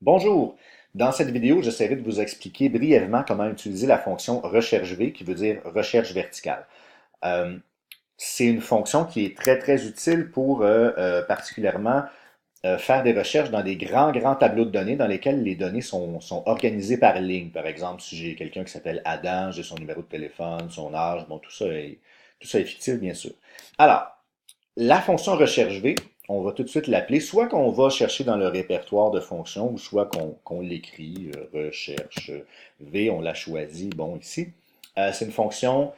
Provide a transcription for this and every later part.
Bonjour! Dans cette vidéo, j'essaierai de vous expliquer brièvement comment utiliser la fonction recherche V, qui veut dire recherche verticale. Euh, c'est une fonction qui est très utile pour particulièrement faire des recherches dans des grands tableaux de données dans lesquels les données sont organisées par ligne. Par exemple, si j'ai quelqu'un qui s'appelle Adam, j'ai son numéro de téléphone, son âge, bon, tout ça est fictif, bien sûr. Alors, la fonction recherche V, on va tout de suite l'appeler, soit qu'on va chercher dans le répertoire de fonctions, ou soit qu'on l'écrit, recherche V, on l'a choisi, bon, ici. C'est une fonction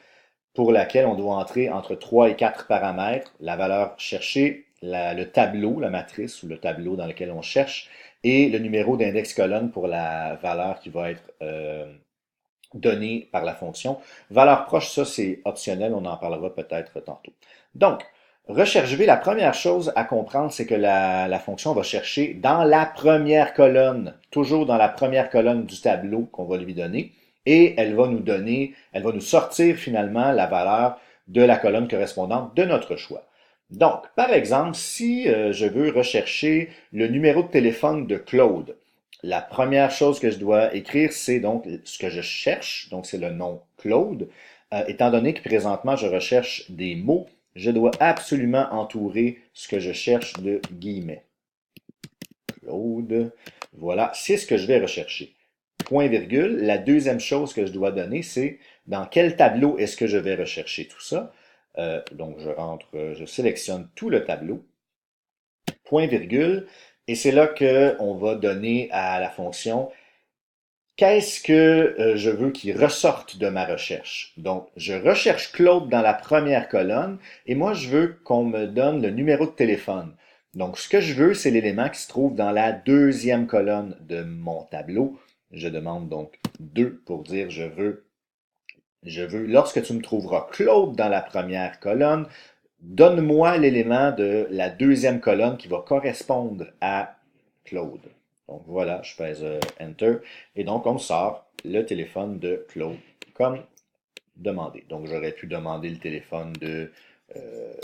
pour laquelle on doit entrer entre 3 et 4 paramètres, la valeur cherchée, le tableau, la matrice ou le tableau dans lequel on cherche, et le numéro d'index colonne pour la valeur qui va être donnée par la fonction. Valeur proche, ça c'est optionnel, on en parlera peut-être tantôt. Donc, recherche V, la première chose à comprendre, c'est que la fonction va chercher dans la première colonne, toujours dans la première colonne du tableau qu'on va lui donner, et elle va nous sortir finalement la valeur de la colonne correspondante de notre choix. Donc, par exemple, si je veux rechercher le numéro de téléphone de Claude, la première chose que je dois écrire, c'est donc ce que je cherche, donc c'est le nom Claude. Étant donné que présentement je recherche des mots, je dois absolument entourer ce que je cherche de guillemets. Claude, voilà, c'est ce que je vais rechercher. Point virgule, la deuxième chose que je dois donner, c'est dans quel tableau est-ce que je vais rechercher tout ça. Donc je sélectionne tout le tableau. Point virgule, et c'est là qu'on va donner à la fonction qu'est-ce que je veux qu'il ressorte de ma recherche. Donc, je recherche Claude dans la première colonne et moi, je veux qu'on me donne le numéro de téléphone. Donc, ce que je veux, c'est l'élément qui se trouve dans la deuxième colonne de mon tableau. Je demande donc 2 pour dire lorsque tu me trouveras Claude dans la première colonne, donne-moi l'élément de la deuxième colonne qui va correspondre à Claude. Donc voilà, je pèse Enter. Et donc, on me sort le téléphone de Claude comme demandé. Donc, j'aurais pu demander euh,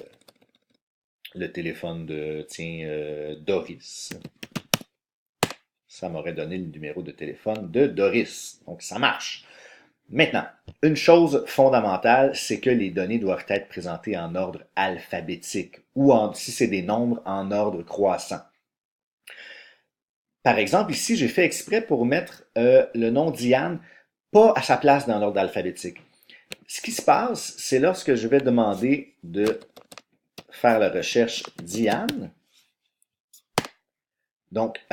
le téléphone de, tiens, Doris. Ça m'aurait donné le numéro de téléphone de Doris. Donc, ça marche. Maintenant, une chose fondamentale, c'est que les données doivent être présentées en ordre alphabétique ou si c'est des nombres, en ordre croissant. Par exemple, ici, j'ai fait exprès pour mettre le nom Diane pas à sa place dans l'ordre alphabétique. Ce qui se passe, c'est lorsque je vais demander de faire la recherche Diane. Donc,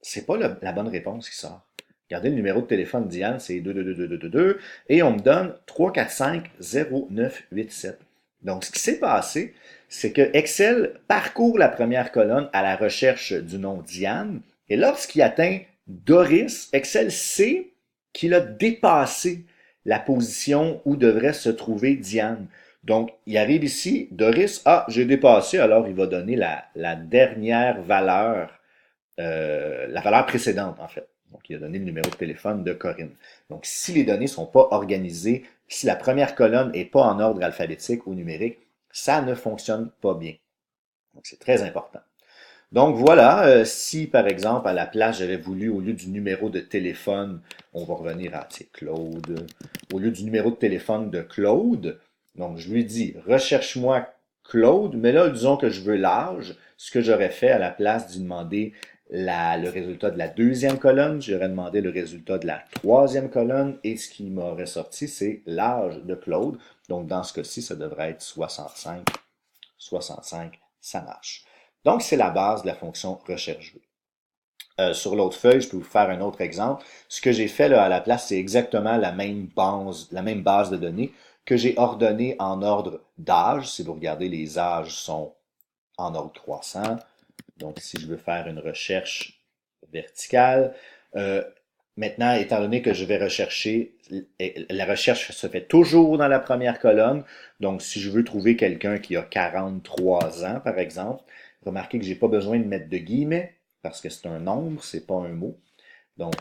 c'est pas la bonne réponse qui sort. Regardez, le numéro de téléphone Diane, c'est 2222222 et on me donne 3450987. Donc, ce qui s'est passé, c'est que Excel parcourt la première colonne à la recherche du nom Diane et lorsqu'il atteint Doris, Excel sait qu'il a dépassé la position où devrait se trouver Diane. Donc, il arrive ici, Doris, ah, j'ai dépassé, alors il va donner la dernière valeur la valeur précédente, en fait. Donc, il a donné le numéro de téléphone de Corinne. Donc, si les données ne sont pas organisées, si la première colonne n'est pas en ordre alphabétique ou numérique, ça ne fonctionne pas bien. Donc, c'est très important. Donc, voilà, si par exemple, à la place, j'avais voulu, au lieu du numéro de téléphone, on va revenir à Claude, au lieu du numéro de téléphone de Claude, donc je lui dis, recherche-moi Claude, mais là, disons que je veux l'âge, ce que j'aurais fait à la place d'y demander le résultat de la deuxième colonne, j'aurais demandé le résultat de la troisième colonne, et ce qui m'aurait sorti, c'est l'âge de Claude. Donc, dans ce cas-ci, ça devrait être 65. 65, ça marche. Donc, c'est la base de la fonction recherche V. Sur l'autre feuille, je peux vous faire un autre exemple. Ce que j'ai fait là, à la place, c'est exactement la même base de données que j'ai ordonnée en ordre d'âge. Si vous regardez, les âges sont en ordre croissant. Donc, si je veux faire une recherche verticale, maintenant, étant donné que je vais rechercher, la recherche se fait toujours dans la première colonne. Donc, si je veux trouver quelqu'un qui a 43 ans, par exemple, remarquez que j'ai pas besoin de mettre de guillemets parce que c'est un nombre, c'est pas un mot. Donc,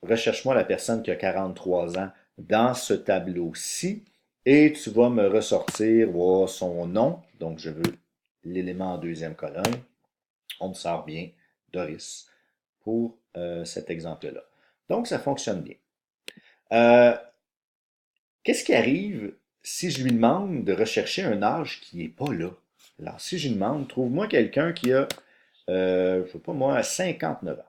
recherche-moi la personne qui a 43 ans dans ce tableau-ci et tu vas me ressortir son nom. Donc, je veux l'élément en deuxième colonne. On me sort bien Doris. pour cet exemple-là. Donc, ça fonctionne bien. Euh, Qu'est-ce qui arrive si je lui demande de rechercher un âge qui n'est pas là? Alors, si je lui demande, trouve-moi quelqu'un qui a, je ne sais pas moi, 59 ans.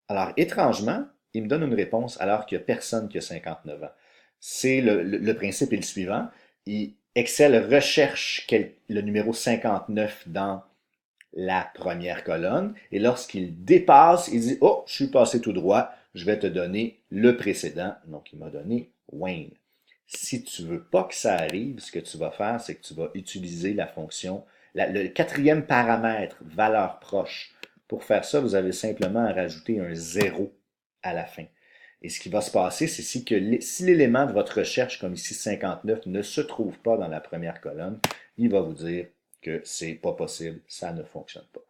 Alors, étrangement, il me donne une réponse alors qu'il n'y a personne qui a 59 ans. C'est le principe est le suivant. Excel recherche le numéro 59 dans la première colonne et lorsqu'il dépasse, il dit oh, je suis passé tout droit, je vais te donner le précédent. Donc, il m'a donné Wayne. Si tu veux pas que ça arrive, ce que tu vas faire, c'est que tu vas utiliser la fonction, le quatrième paramètre, valeur proche. Pour faire ça, vous avez simplement à rajouter un 0 à la fin. Et ce qui va se passer, c'est si l'élément de votre recherche, comme ici 59, ne se trouve pas dans la première colonne, il va vous dire que c'est pas possible, ça ne fonctionne pas.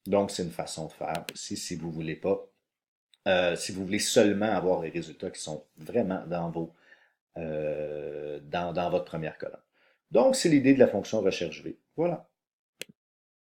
Donc, c'est une façon de faire aussi si vous voulez pas, si vous voulez seulement avoir les résultats qui sont vraiment dans votre première colonne. Donc, c'est l'idée de la fonction recherche V. Voilà.